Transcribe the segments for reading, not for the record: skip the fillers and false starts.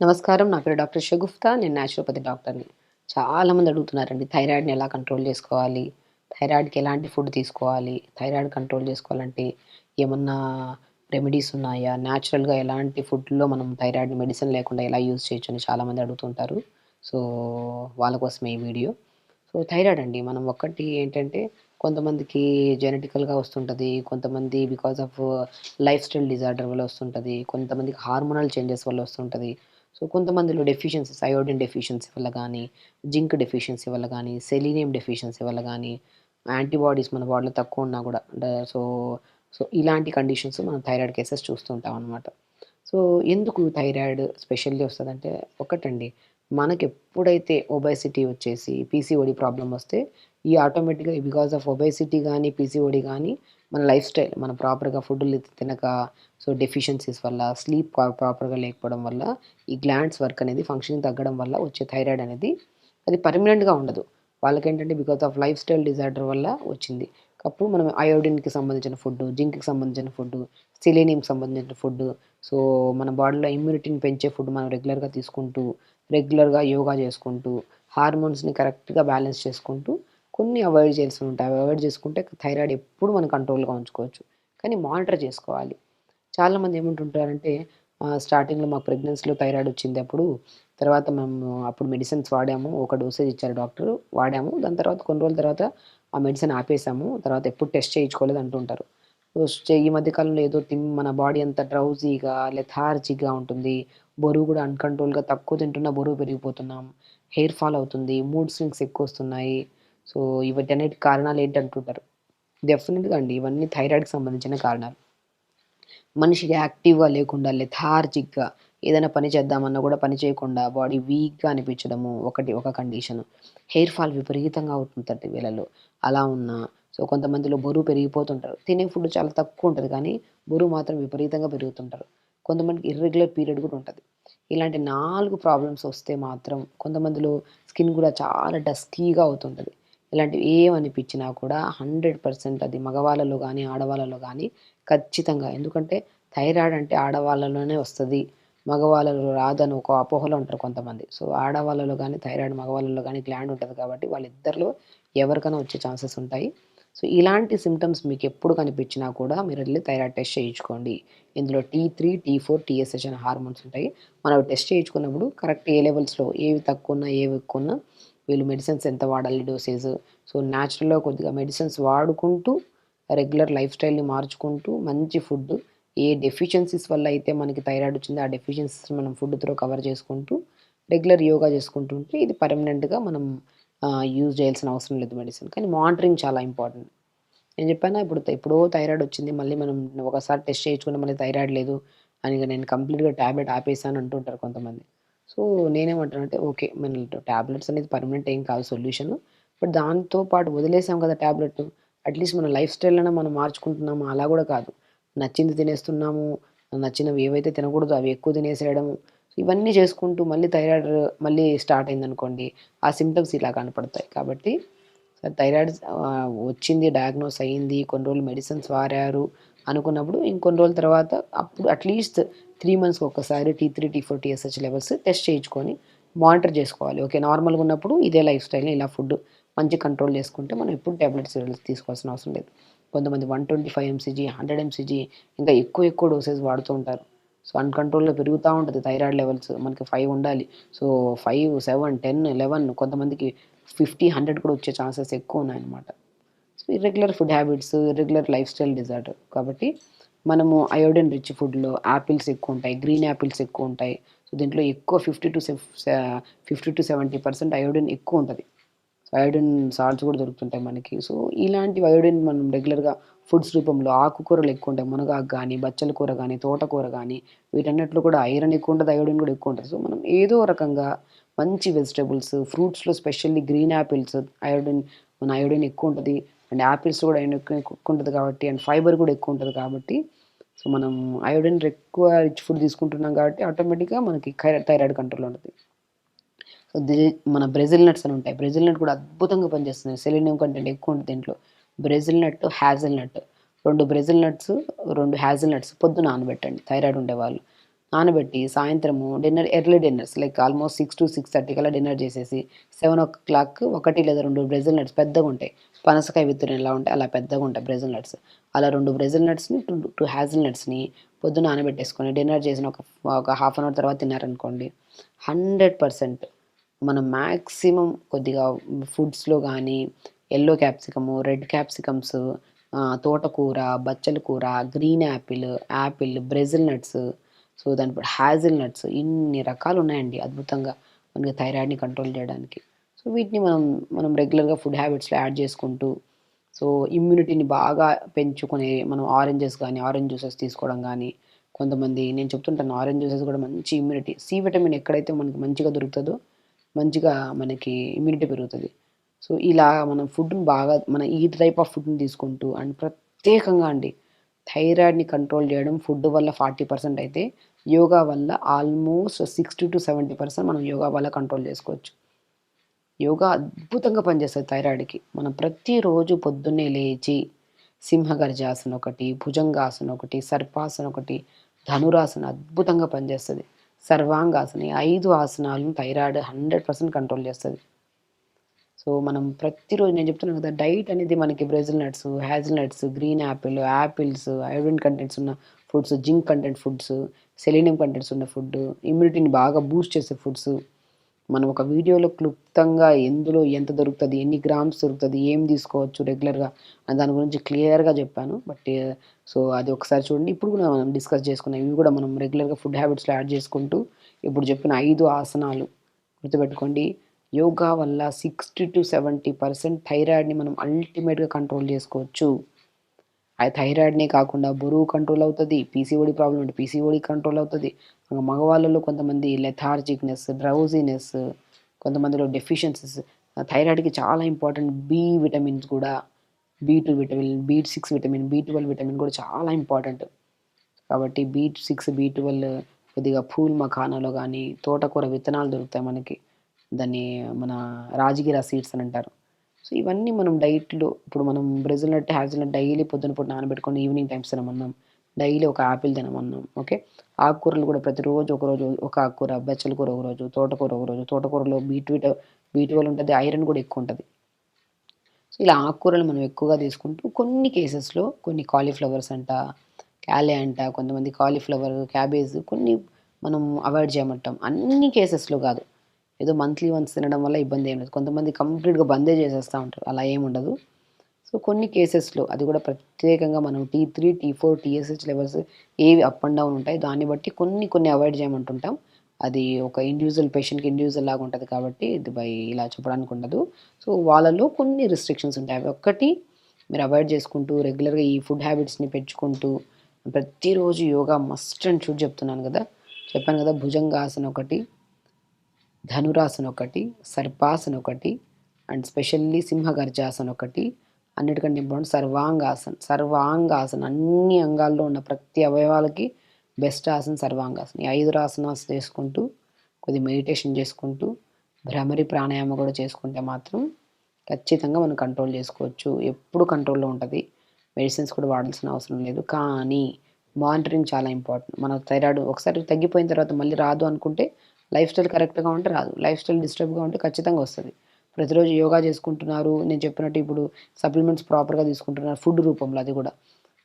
నమస్కారం. నా పేరు డాక్టర్ షగుఫ్తా. నేను న్యాచురోపతి డాక్టర్‌ని. చాలామంది అడుగుతున్నారండి థైరాయిడ్‌ని ఎలా కంట్రోల్ చేసుకోవాలి? థైరాయిడ్‌కి ఎలాంటి ఫుడ్ తీసుకోవాలి? థైరాయిడ్ కంట్రోల్ చేసుకోవాలంటే ఏమన్నా రెమెడీస్ ఉన్నాయా? న్యాచురల్‌గా ఎలాంటి ఫుడ్‌లో మనం థైరాయిడ్‌ని మెడిసిన్ లేకుండా ఎలా యూజ్ చేయొచ్చని చాలామంది అడుగుతుంటారు. సో, వాళ్ళ కోసమే ఈ వీడియో. సో, థైరాయిడ్ అండి. మనం ఒక్కటి ఏంటంటే కొంతమందికి జెనెటికల్‌గా వస్తుంటది. కొంతమంది because of life style disorder వల్ల వస్తుంటది. కొంతమందికి హార్మోనల్ చేంజెస్ వల్ల వస్తుంటది. సో, కొంతమందిలో డెఫిషియన్సీస్ అయోడిన్ డెఫిషియన్సీ వల్ల గానీ, జింక్ డెఫిషియన్సీ వల్ల గానీ, సెలీనియం డెఫిషియన్సీ వల్ల గానీ, యాంటీబాడీస్ మన బాడీలో తక్కువున్నా గూడా సో, సో, ఇలాంటి కండిషన్స్ మనం థైరాయిడ్ కేసెస్ చూస్తూ ఉంటామనమాట. సో, ఎందుకు థైరాయిడ్ స్పెషల్లీ వస్తదంటే ఒకటండి, మనకెప్పుడైతే ఒబేసిటీ వచ్చేసి పీసీఓడీ ప్రాబ్లమ్ వస్తే, ఈ ఆటోమేటిక్‌గా బికాస్ ఆఫ్ ఒబేసిటీ గానీ, పీసీఓడీ గానీ, మన లైఫ్ స్టైల్ మనం ప్రాపర్‌గా ఫుడ్‌లు తినక, సో, డెఫిషియన్సీస్ వల్ల, స్లీప్ ప్రాపర్‌గా లేకపోవడం వల్ల, ఈ గ్లాండ్స్ వర్క్ అనేది ఫంక్షనింగ్ తగ్గడం వల్ల వచ్చే థైరాయిడ్ అనేది అది పర్మనెంట్‌గా ఉండదు. వాళ్ళకేంటంటే because of life style disorder వల్ల వచ్చింది. అప్పుడు మనం అయోడిన్‌కి సంబంధించిన ఫుడ్డు, జింక్‌కి సంబంధించిన ఫుడ్డు, సెలీనియంకి సంబంధించిన ఫుడ్డు, సో, మన బాడీలో ఇమ్యూనిటీని పెంచే ఫుడ్ మనం రెగ్యులర్‌గా తీసుకుంటూ, రెగ్యులర్‌గా యోగా చేసుకుంటూ, హార్మోన్స్‌ని కరెక్ట్‌గా బ్యాలెన్స్ చేసుకుంటూ, కొన్ని అవాయిడ్ చేయాల్సినవి ఉంటాయి. అవి అవాయిడ్ చేసుకుంటే థైరాయిడ్ ఎప్పుడు మనం కంట్రోల్‌గా ఉంచుకోవచ్చు. కానీ మానిటర్ చేసుకోవాలి. చాలామంది ఏమంటుంటారంటే స్టార్టింగ్‌లో మాకు ప్రెగ్నెన్సీలో థైరాయిడ్ వచ్చింది అప్పుడు. తర్వాత మేము అప్పుడు మెడిసిన్స్ వాడాము. ఒక డోసేజ్ ఇచ్చారు డాక్టరు. వాడాము. దాని తర్వాత కొన్ని రోజుల తర్వాత ఆ మెడిసిన్ ఆపేసాము. తర్వాత ఎప్పుడు టెస్ట్ చేయించుకోలేదు అంటుంటారు. ఈ మధ్య కాలంలో ఏదో మన బాడీ అంతా డ్రౌజీగా, లెథార్జిక్‌గా ఉంటుంది. బరువు కూడా అన్‌కంట్రోల్‌గా తక్కువ తింటున్నా బరువు పెరిగిపోతున్నాం. హెయిర్ ఫాల్ అవుతుంది. మూడ్ స్వింగ్స్ ఎక్కువొస్తున్నాయి. సో, వీటన్నిటికి కారణాలు ఏంటి అంటుంటారు. డెఫినిట్‌గా అండి. ఇవన్నీ థైరాయిడ్‌కి సంబంధించిన కారణాలు. మనిషికి యాక్టివ్‌గా లేకుండా లెథార్జిక్‌గా ఏదైనా పని చేద్దామన్నా గూడా పని చేయకుండా బాడీ వీక్‌గా అనిపించడము ఒక కండిషను. హెయిర్ ఫాల్ విపరీతంగా అవుతుంటది వీళ్ళలో. అలా ఉన్నా సో, కొంతమందిలో బరువు పెరిగిపోతుంటారు. తినే ఫుడ్ చాలా తక్కువుంటది కానీ, బరువు మాత్రం విపరీతంగా పెరుగుతుంటారు. కొంతమందికి ఇర్రెగ్యులర్ పీరియడ్ గూడా ఉంటది. ఇలాంటి 4 ప్రాబ్లమ్స్ వస్తే మాత్రం కొంతమందిలో స్కిన్ గూడా చాలా డస్కీగా అవుతుంటది. ఇలాంటివి ఏమనిపించినా కూడా 100% అది మగవాళ్ళలో గానీ, ఆడవాళ్ళలో గానీ ఖచ్చితంగా. ఎందుకంటే థైరాయిడ్ అంటే ఆడవాళ్ళలోనే వస్తది. మగవాళ్ళలో రాదని ఒక అపోహలో ఉంటారు కొంతమంది. సో, ఆడవాళ్ళలో గానీ థైరాయిడ్ మగవాళ్ళలో గానీ గ్లాండ్ ఉంటది కాబట్టి వాళ్ళిద్దరిలో ఎవరికైనా వచ్చే ఛాన్సెస్ ఉంటాయి. సో, ఇలాంటి సింప్టమ్స్ మీకెప్పుడు కనిపించినా కూడా మీరెళ్లి థైరాయిడ్ టెస్ట్ చేయించుకోండి. ఇందులో టీ3, టీ4, టీఎస్‌హెచ్ అనే హార్మోన్స్ ఉంటాయి. మనం అవి టెస్ట్ చేయించుకున్నప్పుడు కరెక్ట్ ఏ లెవెల్స్‌లో ఏవి తక్కువున్నా, ఏవి ఎక్కువున్నా వీళ్ళు మెడిసిన్స్ ఎంత వాడాలి డోసేజు. సో, న్యాచురల్‌గా కొద్దిగా మెడిసిన్స్ వాడుకుంటూ రెగ్యులర్ లైఫ్ స్టైల్‌ని మార్చుకుంటూ, మంచి ఫుడ్ ఏ డెఫిషియన్సీస్ వల్ల అయితే మనకి థైరాయిడ్ వచ్చిందో, ఆ డెఫిషియన్సీస్ మనం ఫుడ్ త్రూ కవర్ చేసుకుంటూ, రెగ్యులర్ యోగా చేసుకుంటూ ఉంటే ఇది పర్మనెంట్‌గా మనం యూజ్ చేయాల్సిన అవసరం లేదు మెడిసిన్. కానీ మానిటరింగ్ చాలా ఇంపార్టెంట్. నేను చెప్పానా ఎప్పుడో థైరాయిడ్ వచ్చింది. మళ్ళీ మనం ఒకసారి టెస్ట్ చేయించుకుంటే మళ్ళీ థైరాయిడ్ లేదు అని ఇగ నేను కంప్లీట్‌గా టాబ్లెట్ ఆపేసాను అంటుంటారు కొంతమంది. సో, నేనేమంటానంటే ఓకే. మన టాబ్లెట్స్ అనేది పర్మనెంట్ ఏం కాదు సొల్యూషను. బట్ దాంతో పాటు వదిలేసాం కదా టాబ్లెట్. అట్‌లీస్ట్ మన లైఫ్ స్టైల్‌నైనా మనం మార్చుకుంటున్నామా అలా గూడా కాదు. నచ్చింది తినేస్తున్నాము. నచ్చినవి ఏవైతే తినకూడదో అవి ఎక్కువ తినేసేయడము. ఇవన్నీ చేసుకుంటూ మళ్ళీ థైరాయిడ్ మళ్ళీ స్టార్ట్ అయిందనుకోండి. ఆ సింప్టమ్స్ ఇలా కనపడతాయి. కాబట్టి థైరాయిడ్ వచ్చింది, డయాగ్నోస్ అయింది. కొన్ని రోజులు మెడిసిన్స్ వాడారు అనుకున్నప్పుడు, ఇంకొన్ని రోజుల తర్వాత అప్పుడు అట్‌లీస్ట్ 3 మంత్స్‌కి ఒక్కసారి టీ3, టీ4, టీఎస్‌హెచ్ లెవెల్స్ టెస్ట్ చేయించుకొని మానిటర్ చేసుకోవాలి. ఓకే. నార్మల్‌గా ఉన్నప్పుడు ఇదే లైఫ్ స్టైల్‌ని ఇలా ఫుడ్ మంచిగా కంట్రోల్ చేసుకుంటే మనం ఎప్పుడు టాబ్లెట్స్ తీసుకోవాల్సిన అవసరం లేదు. కొంతమంది 125 ఎంసీజీ, 100 ఎంసీజీ ఇంకా ఎక్కువ డోసేజ్ వాడుతూ ఉంటారు. సో, అన్‌కంట్రోల్‌గా పెరుగుతా ఉంటది థైరాయిడ్ లెవెల్స్. మనకి 5 ఉండాలి. సో, 5, 7, 10, 11 కొంతమందికి 50, 100 కూడా వచ్చే ఛాన్సెస్ ఎక్కువున్నాయన్నమాట. So, irregular food habits, irregular lifestyle disorder. కాబట్టి మనము అయోడిన్ రిచ్ ఫుడ్‌లో యాపిల్స్ ఎక్కువుంటాయి. గ్రీన్ యాపిల్స్ ఎక్కువుంటాయి. సో, దీంట్లో ఎక్కువ 50-70% అయోడిన్ ఎక్కువుంటది. సో, అయోడిన్ సాల్ట్స్ కూడా దొరుకుతుంటాయి మనకి. సో, ఇలాంటివి అయోడిన్ మనం రెగ్యులర్‌గా ఫుడ్స్ రూపంలో ఆకుకూరలు ఎక్కువుంటాయి. మునగాకు గాని, బచ్చల కూర గాని, తోటకూర గాని వీటన్నిటిలో కూడా ఐరన్ ఎక్కువుంటది. అయోడిన్ కూడా ఎక్కువుంటది. సో, మనం ఏదో రకంగా మంచి వెజిటబుల్స్, ఫ్రూట్స్‌లో స్పెషల్లీ గ్రీన్ యాపిల్స్ అయోడిన్ ఎక్కువుంటది. అండ్ యాపిల్స్‌లో కూడా అయోడిన్ ఎక్కువుంటది కాబట్టి అండ్ ఫైబర్ కూడా ఎక్కువుంటది కాబట్టి సో, మనం అయోడిన్ ఎక్కువ రిచ్ ఫుడ్ తీసుకుంటున్నాం కాబట్టి ఆటోమేటిక్‌గా మనకి థైరాయిడ్ కంట్రోల్‌లో ఉంటది. సో, మన బ్రెజిల్ నట్స్ అని ఉంటాయి. బ్రెజిల్ నట్ కూడా అద్భుతంగా పనిచేస్తుంది. సెలీనియం కంటెంట్ ఎక్కువ ఉంటది దీంట్లో. బ్రెజిల్ నట్, హాజెల్ నట్ 2 బ్రెజిల్ నట్స్, 2 హాజెల్ నట్స్ పొద్దున నానబెట్టండి థైరాయిడ్ ఉండేవాళ్ళు. నానబెట్టి సాయంత్రము early dinners like almost 6 to 6:30 కల్లా డిన్నర్ చేసేసి 7 o'clock 1 లేదా 2 బ్రెజిల్ నట్స్ పెద్దగుంటాయి. పనసకాయ విత్తులు ఎలా ఉంటాయి అలా పెద్దగుంటాయి బ్రెజిల్ నట్స్. అలా 2 బ్రెజిల్ నట్స్‌ని, 2 హ్యాజిల్ నట్స్‌ని పొద్దున్న నానబెట్టేసుకొని డిన్నర్ చేసిన ఒక హాఫ్ అన్ అవర్ తర్వాత తిన్నారనుకోండి 100% మనం మాక్సిమం కొద్దిగా ఫుడ్స్‌లో గానీ, యెల్లో క్యాప్సికము, రెడ్ క్యాప్సికమ్స్, తోటకూర, బచ్చల కూర, green Apple, Brazil nuts, so దాని ఇప్పుడు హ్యాజిల్ నట్స్ ఇన్ని రకాలున్నాయండి అద్భుతంగా మనకి థైరాయిడ్‌ని కంట్రోల్ చేయడానికి. సో వీటిని మనం రెగ్యులర్‌గా ఫుడ్ హ్యాబిట్స్‌లో యాడ్ చేసుకుంటూ, సో ఇమ్యూనిటీని బాగా పెంచుకునే మనం ఆరెంజ్ జ్యూసెస్ తీసుకోవడం గానీ, కొంతమంది నేను చెప్తుంటాను ఆరెంజ్ జ్యూసెస్ కూడా మంచి ఇమ్యూనిటీ. సి విటమిన్ ఎక్కడైతే మనకి మంచిగా దొరుకుతదో, మంచిగా మనకి ఇమ్యూనిటీ పెరుగుతది. సో ఇలా మనం ఫుడ్‌ని బాగా ఈ టైప్ ఆఫ్ ఫుడ్‌ని తీసుకుంటూ అండ్ ప్రత్యేకంగా అండి థైరాయిడ్‌ని కంట్రోల్ చేయడం ఫుడ్ వల్ల 40% అయితే, యోగా వల్ల ఆల్మోస్ట్ 60-70% మనం యోగా వల్ల కంట్రోల్ చేసుకోవచ్చు. యోగా అద్భుతంగా పనిచేస్తది థైరాయిడ్‌కి. మనం ప్రతిరోజు పొద్దున్నే లేచి సింహగర్జాసనం ఒకటి, భుజంగాసనం ఒకటి, సర్పాసనం ఒకటి, ధనురాసన అద్భుతంగా పనిచేస్తది. సర్వాంగాసన ఈ 5 ఆసనాలను థైరాయిడ్ 100% కంట్రోల్ చేస్తది. సో మనం ప్రతిరోజు నేను చెప్తున్నాను కదా డైట్ అనేది మనకి Brazil nuts, hazel nuts, green apples, iodine contents ఉన్న foods, zinc content foods, selenium contents ఉన్న ఫుడ్, ఇమ్యూనిటీని బాగా బూస్ట్ చేసే ఫుడ్స్. మనం ఒక వీడియోలో క్లుప్తంగా ఎందులో ఎంత దొరుకుతది, ఎన్ని గ్రామ్స్ దొరుకుతది, ఏం తీసుకోవచ్చు రెగ్యులర్‌గా అని దాని గురించి క్లియర్‌గా చెప్పాను. సో అది ఒకసారి చూడండి. ఇప్పుడు కూడా మనం డిస్కస్ చేసుకున్నాం. ఇవి కూడా మనం రెగ్యులర్‌గా ఫుడ్ హ్యాబిట్స్‌లో యాడ్ చేసుకుంటూ ఇప్పుడు చెప్పిన 5 ఆసనాలు గుర్తుపెట్టుకోండి. యోగా వల్ల 60-70% థైరాయిడ్‌ని మనం అల్టిమేట్‌గా కంట్రోల్ చేసుకోవచ్చు. ఆ థైరాయిడ్‌నే కాకుండా బరువు కంట్రోల్ అవుతది. పీసీఓడీ ప్రాబ్లమ్ ఉంటే పీసీఓడీ కంట్రోల్ అవుతది. మగవాళ్ళలో కొంతమంది లెథార్జిక్‌నెస్, డ్రౌజీనెస్, కొంతమందిలో డెఫిషియన్సీస్ థైరాయిడ్‌కి చాలా ఇంపార్టెంట్ బి విటమిన్స్ కూడా, బి2 vitamin, B6 vitamin, B12 vitamin కూడా చాలా ఇంపార్టెంట్. కాబట్టి బి6, బి12 కొద్దిగా పూల్ మఖానాలో గానీ, తోటకూర విత్తనాలు దొరుకుతాయి మనకి. దాన్ని మన రాజగిర సీడ్స్ అని అంటారు. సో ఇవన్నీ మనం డైట్‌లో ఇప్పుడు మనం బ్రెజిల్ నట్, హ్యాజిల్ నట్ డైలీ పొద్దున పూట నానబెట్టుకొని ఈవినింగ్ టైమ్స్ తినమన్నాం. డైలీ ఒక యాపిల్ తినమన్నాం. ఓకే. ఆకుకూరలు కూడా ప్రతిరోజు ఒకరోజు ఒక ఆకుకూర, బచ్చల కూర ఒకరోజు, తోటకూర ఒకరోజు. తోటకూరలో బి12 ఉంటది. ఐరన్ కూడా ఎక్కువుంటది. సో ఇలా ఆకుకూరలు మనం ఎక్కువగా తీసుకుంటూ కొన్ని కేసెస్‌లో కొన్ని కాలీఫ్లవర్స్ అంట, క్యాలే అంట, కొంతమంది కాలీఫ్లవర్, క్యాబేజ్ కొన్ని మనం అవాయిడ్ చేయమంటాం. అన్ని కేసెస్‌లో కాదు. ఏదో మంత్లీ వన్స్ తినడం వల్ల ఇబ్బంది ఏం లేదు. కొంతమంది కంప్లీట్‌గా బందే చేసేస్తా ఉంటారు. అలా ఏముండదు. సో కొన్ని కేసెస్‌లో అది కూడా ప్రత్యేకంగా మనం టీ3, టీ4, టీఎస్‌హెచ్ లెవెల్స్ ఏవి అప్ అండ్ డౌన్ ఉంటాయి. దాన్ని బట్టి కొన్ని అవాయిడ్ చేయమంటుంటాం. అది ఒక పేషెంట్‌కి ఇండివిడ్యువల్ లాగా ఉంటది కాబట్టి ఇది ఇలా చెప్పడానికి ఉండదు. సో వాళ్ళలో కొన్ని రిస్ట్రిక్షన్స్ ఉంటాయి. అవి ఒక్కటి మీరు అవాయిడ్ చేసుకుంటూ రెగ్యులర్‌గా ఈ ఫుడ్ హ్యాబిట్స్‌ని పెంచుకుంటూ ప్రతిరోజు యోగా మస్ట్ అండ్ షుడ్ చెప్తున్నాను కదా! చెప్పాను కదా! భుజంగాసన ఒకటి, ధనురాసన ఒకటి, సర్పాసన ఒకటి అండ్ స్పెషల్లీ సింహగర్జాసన ఒకటి, అన్నిటికంటే ఇంపార్టెంట్ సర్వాంగాసన అన్ని అంగాల్లో ఉన్న ప్రతి అవయవాలకి బెస్ట్ ఆసన సర్వాంగాసన. ఈ 5 ఆసనాస్ చేసుకుంటూ కొద్దిగా మెడిటేషన్ చేసుకుంటూ భ్రమరి ప్రాణాయామం కూడా చేసుకుంటే మాత్రం ఖచ్చితంగా మనం కంట్రోల్ చేసుకోవచ్చు. ఎప్పుడు కంట్రోల్‌లో ఉంటది. మెడిసిన్స్ కూడా వాడాల్సిన అవసరం లేదు. కానీ మానిటరింగ్ చాలా ఇంపార్టెంట్. మన థైరాయిడ్ ఒకసారి తగ్గిపోయిన తర్వాత మళ్ళీ రాదు అనుకుంటే లైఫ్ స్టైల్ కరెక్ట్‌గా ఉంటే రాదు. లైఫ్ స్టైల్ డిస్టర్బ్‌గా ఉంటే ఖచ్చితంగా వస్తది. ప్రతిరోజు యోగా చేసుకుంటున్నారు. నేను చెప్పినట్టు ఇప్పుడు సప్లిమెంట్స్ ప్రాపర్‌గా తీసుకుంటున్నారు ఫుడ్ రూపంలో అది కూడా.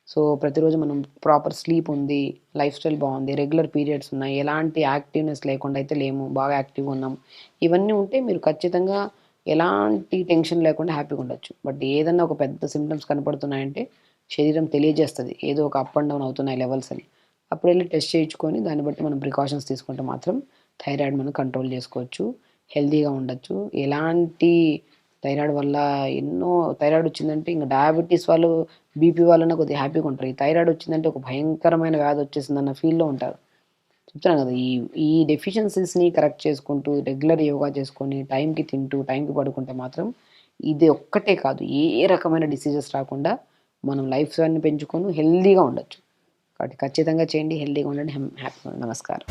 సో ప్రతిరోజు మనం ప్రాపర్ స్లీప్ ఉంది. లైఫ్ స్టైల్ బావుంది. రెగ్యులర్ పీరియడ్స్ ఉన్నాయి. ఎలాంటి యాక్టివ్‌నెస్ లేకుండా అయితే లేము. బాగా యాక్టివ్‌గా ఉన్నాం. ఇవన్నీ ఉంటే మీరు ఖచ్చితంగా ఎలాంటి టెన్షన్ లేకుండా హ్యాపీగా ఉండొచ్చు. బట్ ఏదన్నా ఒక పెద్ద సింప్టమ్స్ కనపడుతున్నాయంటే శరీరం తెలియజేస్తది. ఏదో ఒక అప్ అండ్ డౌన్ అవుతున్నాయి లెవెల్స్ అని. అప్పుడెళ్ళి టెస్ట్ చేయించుకొని దాన్ని బట్టి మనం ప్రికాషన్స్ తీసుకుంటే మాత్రం థైరాయిడ్ మనం కంట్రోల్ చేసుకోవచ్చు. హెల్తీగా ఉండొచ్చు. ఎలాంటి థైరాయిడ్ వల్ల థైరాయిడ్ వచ్చిందంటే ఇంక డయాబెటిస్ వాళ్ళు, బీపీ వాళ్ళన్నా కొద్దిగా హ్యాపీగా ఉంటారు. ఈ థైరాయిడ్ వచ్చిందంటే ఒక భయంకరమైన వ్యాధి వచ్చేసిందన్న ఫీల్‌లో ఉంటారు. చెప్తున్నాను కదా! ఈ ఈ డెఫిషియన్సీస్‌ని కరెక్ట్ చేసుకుంటూ రెగ్యులర్ యోగా చేసుకొని టైంకి తింటూ, టైంకి పడుకుంటే మాత్రం ఇది ఒక్కటే కాదు ఏ రకమైన డిసీజెస్ రాకుండా మనం లైఫ్ స్పాన్‌ని పెంచుకొని హెల్తీగా ఉండొచ్చు. కాబట్టి ఖచ్చితంగా చేయండి. హెల్తీగా ఉండండి. హ్యాపీగా ఉండండి. నమస్కారం.